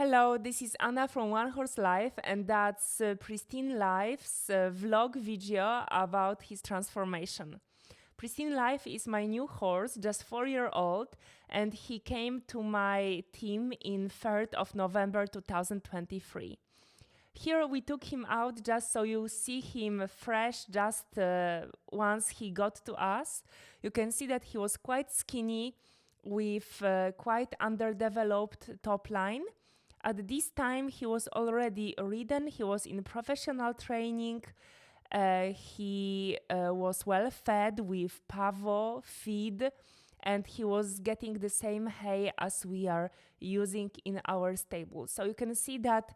Hello, this is Anna from One Horse Life, and that's Pristine Life's vlog video about his transformation. Pristine Life is my new horse, just 4-year-old, and he came to my team in 3rd of November 2023. Here we took him out just so you see him fresh just once he got to us. You can see that he was quite skinny with quite underdeveloped top line. At this time he was already ridden, he was in professional training, he was well fed with pavo feed, and he was getting the same hay as we are using in our stable. So you can see that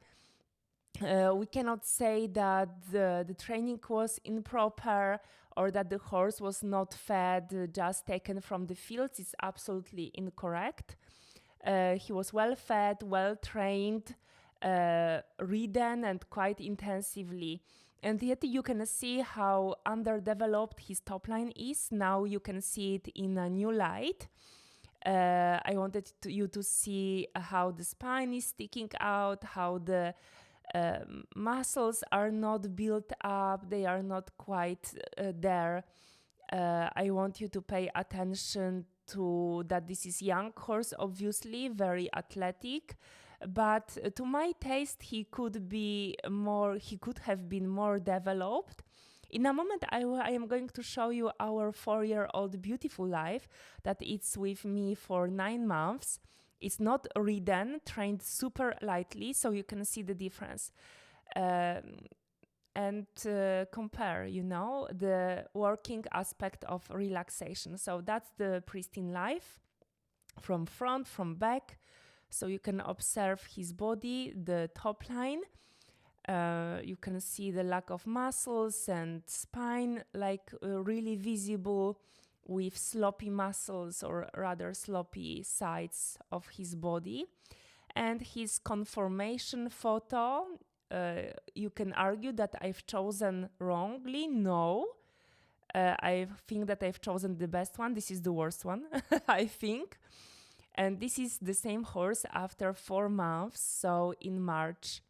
we cannot say that the training was improper or that the horse was not fed, just taken from the fields. It's absolutely incorrect. He was well fed, well trained, ridden and quite intensively. And yet you can see how underdeveloped his top line is. Now you can see it in a new light. I wanted you to see how the spine is sticking out, how the muscles are not built up, they are not quite there. I want you to pay attention to that this is young horse, obviously, very athletic, but to my taste he could have been more developed. In a moment I am going to show you our 4-year-old beautiful Life that is with me for 9 months. It's not ridden, trained super lightly, so you can see the difference. And compare, the working aspect of relaxation. So that's the Pristine Life from front, from back. So you can observe his body, the top line. You can see the lack of muscles and spine, really visible, with sloppy muscles, or rather sloppy sides of his body. And his conformation photo, you can argue that I've chosen wrongly. No, I think that I've chosen the best one. This is the worst one, I think. And this is the same horse after 4 months, so in March,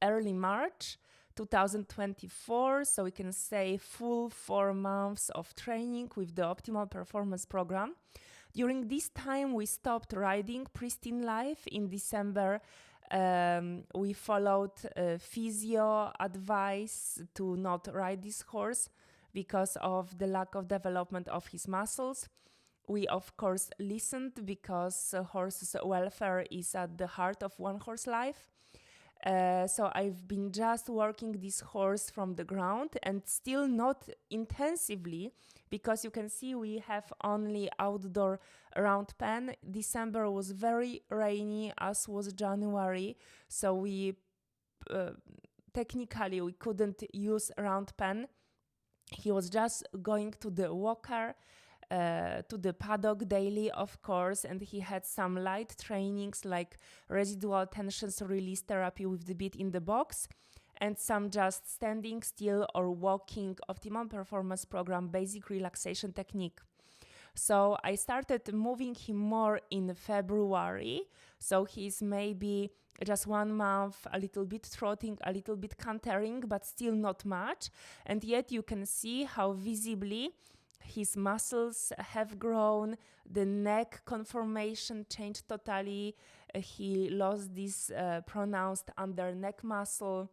early March 2024, so we can say full 4 months of training with the Optimal Performance Program. During this time, we stopped riding Pristine Life. In December, we followed physio advice to not ride this horse because of the lack of development of his muscles. We, of course, listened because horse's welfare is at the heart of One Horse Life. So I've been just working this horse from the ground, and still not intensively, because you can see we have only outdoor round pen. December was very rainy, as was January, so we technically we couldn't use round pen. He was just going to the walker, to the paddock daily, of course, and he had some light trainings like residual tensions release therapy with the bit in the box, and some just standing still or walking Optimum Performance Program basic relaxation technique. So I started moving him more in February, so he's maybe just 1 month, a little bit trotting, a little bit cantering, but still not much. And yet you can see how visibly his muscles have grown, the neck conformation changed totally, he lost this pronounced under neck muscle,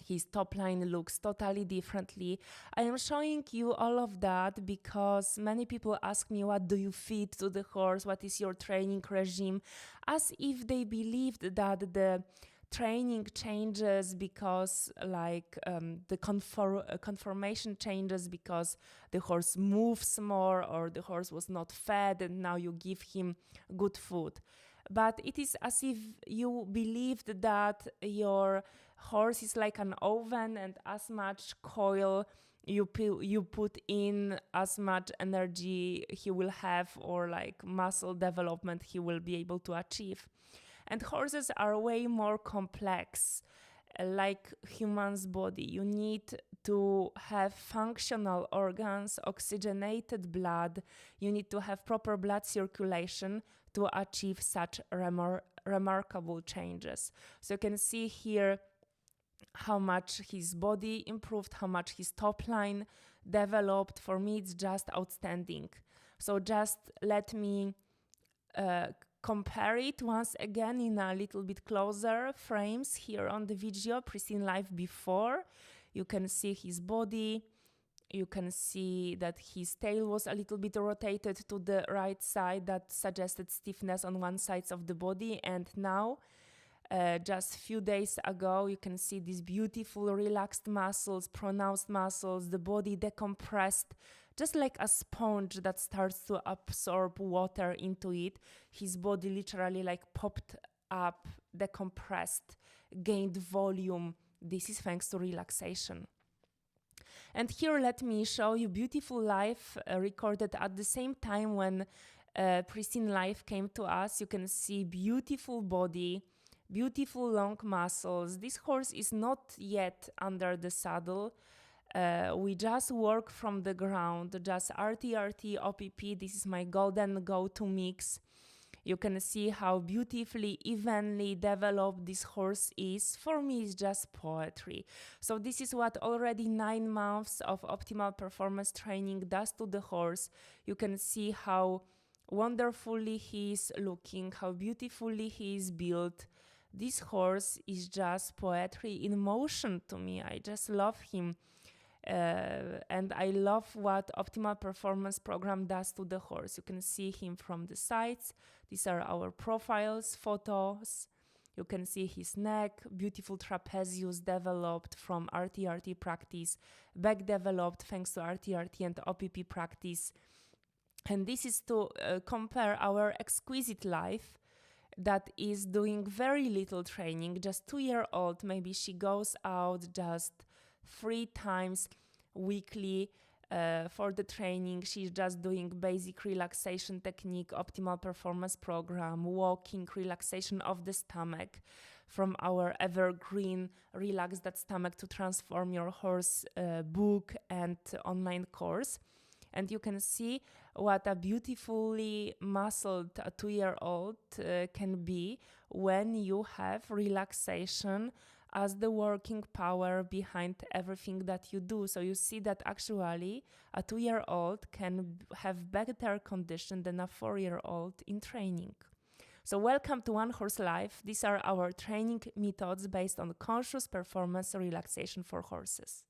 his top line looks totally differently. I am showing you all of that because many people ask me, what do you feed to the horse, what is your training regime, as if they believed that the training changes because the conformation changes because the horse moves more or the horse was not fed and now you give him good food. But it is as if you believed that your horse is like an oven, and as much coil you put in, as much energy he will have, or like muscle development he will be able to achieve. And horses are way more complex. Like humans' body, you need to have functional organs, oxygenated blood, you need to have proper blood circulation to achieve such remarkable changes. So you can see here how much his body improved, how much his top line developed. For me, it's just outstanding. So just let me compare it once again in a little bit closer frames here on the video. Pristine Life before. You can see his body. You can see that his tail was a little bit rotated to the right side. That suggested stiffness on one side of the body. And now, just a few days ago, you can see these beautiful relaxed muscles, pronounced muscles, the body decompressed, just like a sponge that starts to absorb water into it. His body literally like popped up, decompressed, gained volume. This is thanks to relaxation. And here let me show you beautiful life recorded at the same time when Pristine Life came to us. You can see beautiful body, beautiful long muscles. This horse is not yet under the saddle. We just work from the ground, just RT, OPP. This is my golden go-to mix. You can see how beautifully, evenly developed this horse is. For me, it's just poetry. So this is what already 9 months of optimal performance training does to the horse. You can see how wonderfully he is looking, how beautifully he is built. This horse is just poetry in motion to me. I just love him. And I love what Optimal Performance Program does to the horse. You can see him from the sides. These are our profiles, photos. You can see his neck, beautiful trapezius developed from RT practice, back developed thanks to RT and OPP practice. And this is to compare our exquisite life that is doing very little training, just 2-year-old. Maybe she goes out just 3 times weekly for the training. She's just doing basic relaxation technique, optimal performance program, walking, relaxation of the stomach from our evergreen Relax That Stomach to Transform Your Horse book and online course. And you can see what a beautifully muscled 2-year-old can be when you have relaxation as the working power behind everything that you do. So you see that actually a 2-year-old can have better condition than a 4-year-old in training. So welcome to One Horse Life. These are our training methods based on conscious performance relaxation for horses.